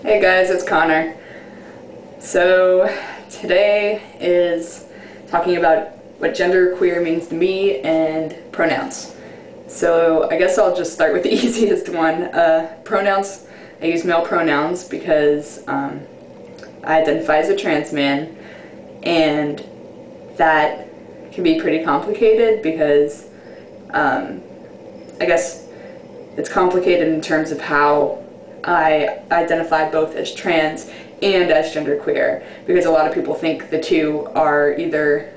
Hey guys, it's Connor. So today is talking about what genderqueer means to me and pronouns. So I guess I'll just start with the easiest one. Pronouns. I use male pronouns because I identify as a trans man, and that can be pretty complicated because I guess it's complicated in terms of how I identify both as trans and as genderqueer, because a lot of people think the two are either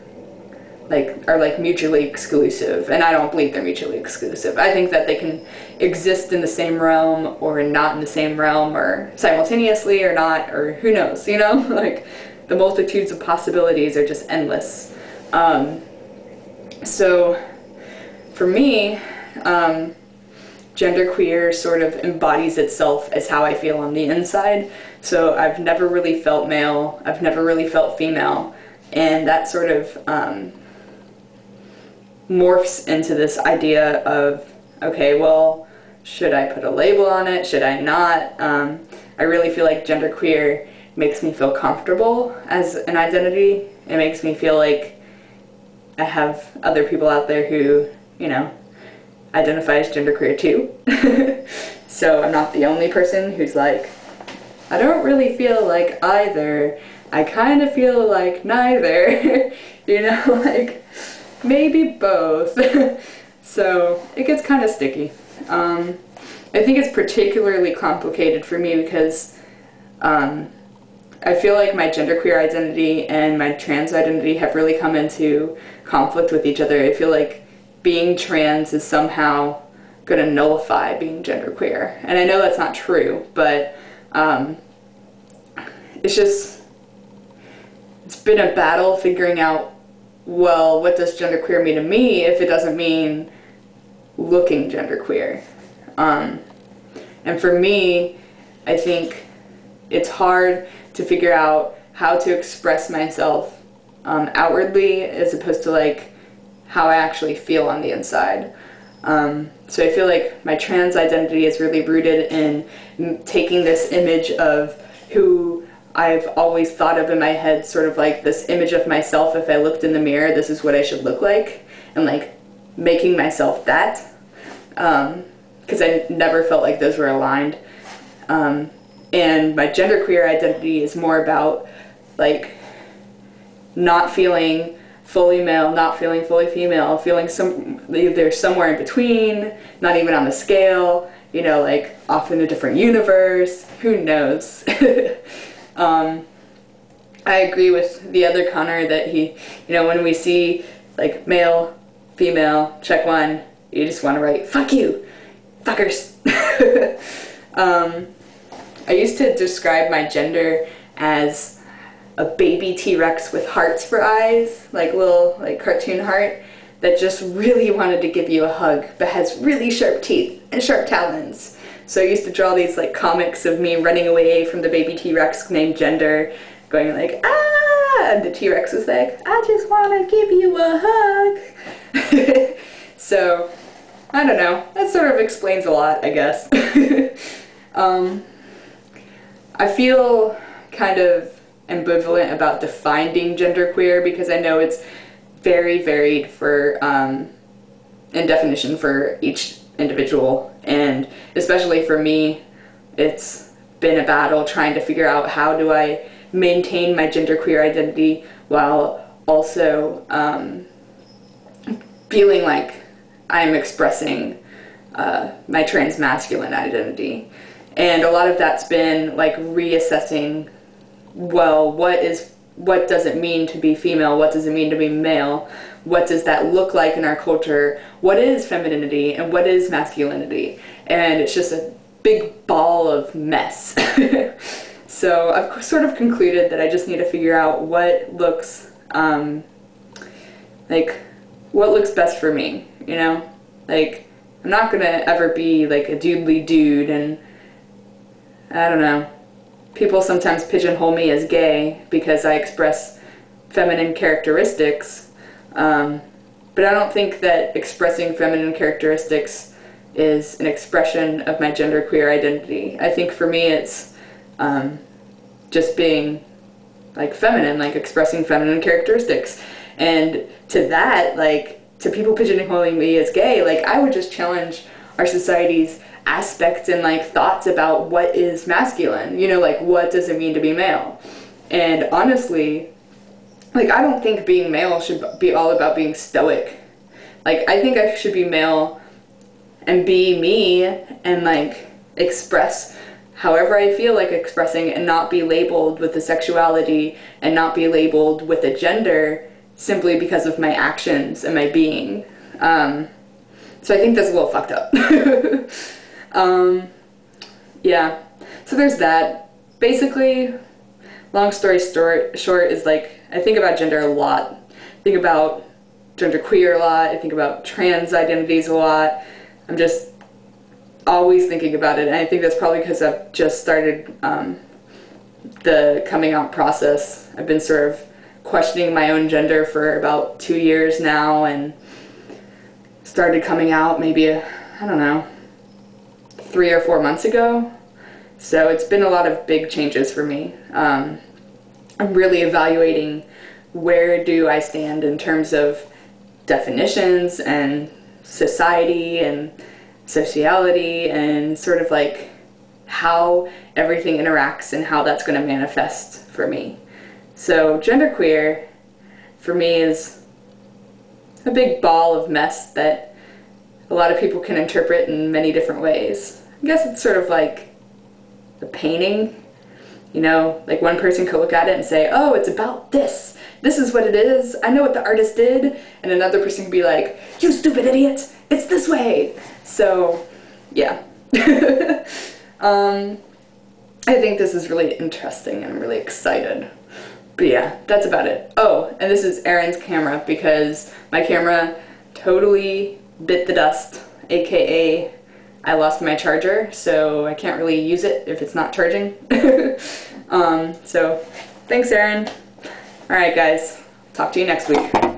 like mutually exclusive, and I don't believe they're mutually exclusive. I think that they can exist in the same realm or not in the same realm, or simultaneously or not, or who knows, you know? Like, the multitudes of possibilities are just endless. So for me, genderqueer sort of embodies itself as how I feel on the inside. So I've never really felt male, I've never really felt female, and that sort of morphs into this idea of, okay, well, should I put a label on it? Should I not? I really feel like genderqueer makes me feel comfortable as an identity. It makes me feel like I have other people out there who, you know, identify as genderqueer too. So I'm not the only person who's like, I don't really feel like either. I kind of feel like neither. You know, like, maybe both. So it gets kind of sticky. I think it's particularly complicated for me because I feel like my genderqueer identity and my trans identity have really come into conflict with each other. I feel like being trans is somehow going to nullify being genderqueer. And I know that's not true, but it's been a battle figuring out, well, what does genderqueer mean to me if it doesn't mean looking genderqueer? And for me, I think it's hard to figure out how to express myself outwardly as opposed to like how I actually feel on the inside. So I feel like my trans identity is really rooted in taking this image of who I've always thought of in my head, sort of like this image of myself. If I looked in the mirror, this is what I should look like, and like making myself that, because I never felt like those were aligned. And my genderqueer identity is more about like not feeling fully male, not feeling fully female, feeling either somewhere in between, not even on the scale, you know, like off in a different universe, who knows. I agree with the other Connor that he, you know, when we see like male, female, check one, you just want to write, fuck you, fuckers. I used to describe my gender as a baby T-Rex with hearts for eyes, like little like cartoon heart, that just really wanted to give you a hug, but has really sharp teeth and sharp talons. So I used to draw these like comics of me running away from the baby T-Rex named Gender, going like, ah, and the T-Rex was like, I just want to give you a hug. So, I don't know, that sort of explains a lot, I guess. I feel kind of ambivalent about defining genderqueer because I know it's very varied for in definition for each individual, and especially for me it's been a battle trying to figure out how do I maintain my genderqueer identity while also feeling like I'm expressing my trans masculine identity. And a lot of that's been like reassessing, well, what does it mean to be female? What does it mean to be male? What does that look like in our culture? What is femininity and what is masculinity? And it's just a big ball of mess. So I've sort of concluded that I just need to figure out what looks what looks best for me, you know? Like, I'm not gonna ever be like a dudely dude, and I don't know. People sometimes pigeonhole me as gay because I express feminine characteristics, but I don't think that expressing feminine characteristics is an expression of my genderqueer identity. I think for me it's just being like feminine, like expressing feminine characteristics. And to that, like, to people pigeonholing me as gay, like, I would just challenge our society's aspects and like thoughts about what is masculine, you know, like what does it mean to be male. And honestly, like, I don't think being male should be all about being stoic. Like, I think I should be male and be me and like express however I feel like expressing, and not be labeled with a sexuality and not be labeled with a gender simply because of my actions and my being. So I think that's a little fucked up. Yeah, so there's that. Basically, long story short is like, I think about gender a lot. I think about genderqueer a lot. I think about trans identities a lot. I'm just always thinking about it, and I think that's probably because I've just started the coming out process. I've been sort of questioning my own gender for about 2 years now, and started coming out maybe, I don't know, 3 or 4 months ago. So it's been a lot of big changes for me. I'm really evaluating where do I stand in terms of definitions and society and sociality, and sort of like how everything interacts and how that's going to manifest for me. So genderqueer for me is a big ball of mess that a lot of people can interpret in many different ways. I guess it's sort of like a painting, you know, like one person could look at it and say, oh, it's about this. This is what it is. I know what the artist did. And another person could be like, you stupid idiot, it's this way. So, yeah. I think this is really interesting and I'm really excited. But yeah, that's about it. Oh, and this is Erin's camera because my camera totally bit the dust, aka I lost my charger, so I can't really use it if it's not charging. So, thanks, Erin. Alright guys, talk to you next week.